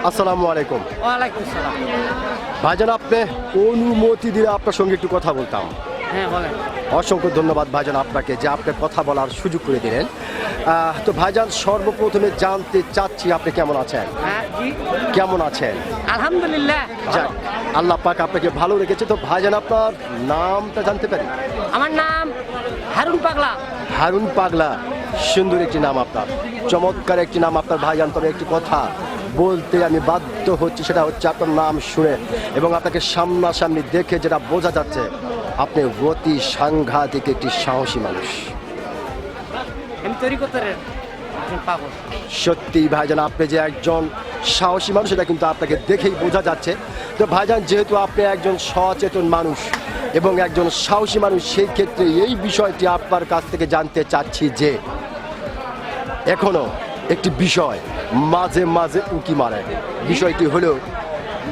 আসসালামু আলাইকুম। ওয়ালাইকুম সালাম। ভাইজান, আপনি অনুমতি দিলে আপনার সঙ্গে একটু কথা বলতাম। হ্যাঁ বলেন। অসংখ্য ধন্যবাদ ভাইজান আপনাকে যে আপনি কথা বলার সুযোগ করে দিলেন। তো ভাইজান, সর্বপ্রথমে জানতে চাচ্ছি আপনি কেমন আছেন? হ্যাঁ জি, কেমন আছেন? আলহামদুলিল্লাহ। যাক, আল্লাহ পাক আপনাকে ভালো রেখেছে। তো ভাইজান, আপনার নামটা জানতে পারি? আমার নাম হারুন পাগলা। হারুন পাগলা, সুন্দর একটি নাম আপনার, চমৎকার একটি নাম আপনার ভাইজান। তবে একটি কথা বলতে আমি বাধ্য হচ্ছি, সেটা হচ্ছে আপনার নাম শুনে এবং আপনাকে সামনাসামনি দেখে যেটা বোঝা যাচ্ছে, আপনি অতি সাংঘাতিক একটি সাহসী মানুষ। আমি তৈরি করতে পাগল। সত্যি ভাইজান, আপনি যে একজন সাহসী মানুষ এটা কিন্তু আপনাকে দেখেই বোঝা যাচ্ছে। তো ভাইজান, যেহেতু আপনি একজন সচেতন মানুষ এবং একজন সাহসী মানুষ, সেই ক্ষেত্রে এই বিষয়টি আপনার কাছ থেকে জানতে চাচ্ছি যে এখনো একটি বিষয় মাঝে মাঝে উকি মারে। বিষয়টি হলো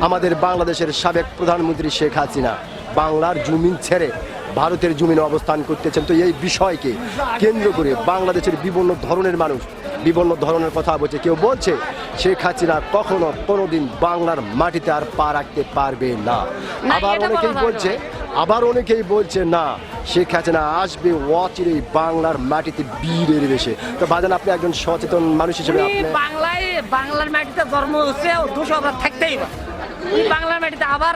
আমাদের বাংলাদেশের সাবেক প্রধানমন্ত্রী শেখ হাসিনা বাংলার জমিন ছেড়ে ভারতের জমিনে অবস্থান করতেছেন। তো এই বিষয়কে কেন্দ্র করে বাংলাদেশের বিভিন্ন ধরনের মানুষ বিভিন্ন ধরনের কথা বলছে। কেউ বলছে শেখ হাসিনা কখনো কোনোদিন বাংলার মাটিতে আর পা রাখতে পারবে না। আবার অনেকেই বলছে না, শেখ হাসিনা আসবে অচিরেই বাংলার মাটিতে বীরের বেশে। তো ভাইজান, আপনি একজন সচেতন মানুষ হিসেবে বাংলার মাটিতে জন্ম হচ্ছে, দোষ অপরাধ থাকতেই বা বাংলার মাটিতে আবার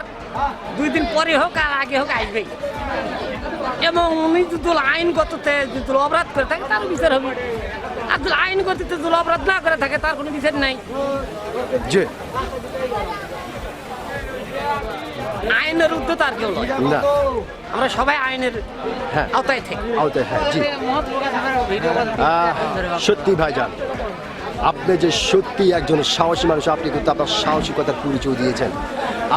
2 দিন পরে হোক আর আগে হোক আসবেই। এবং উনি যদি আইনগততে যদি অপরাধ করে থাকে তার বিচার হবে, আর যদি আইনগততে যদি অপরাধ না করে থাকে তার কোনো বিচার নাই। যে আইনের ঊর্ধ্বে তার কেউ নয়। না, আমরা সবাই আইনের আওতায় থাকি। হ্যাঁ, জি। সত্যি ভাইজান, আপনি যে সত্যি একজন সাহসী মানুষ, আপনি কিন্তু আপনার সাহসিকতার পরিচয় দিয়েছেন।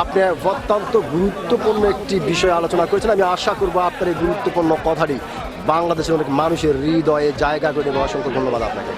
আপনি অত্যন্ত গুরুত্বপূর্ণ একটি বিষয় আলোচনা করেছেন। আমি আশা করবো আপনার এই গুরুত্বপূর্ণ কথাটি বাংলাদেশের অনেক মানুষের হৃদয়ে জায়গা করে দেবে। অসংখ্য ধন্যবাদ আপনাকে।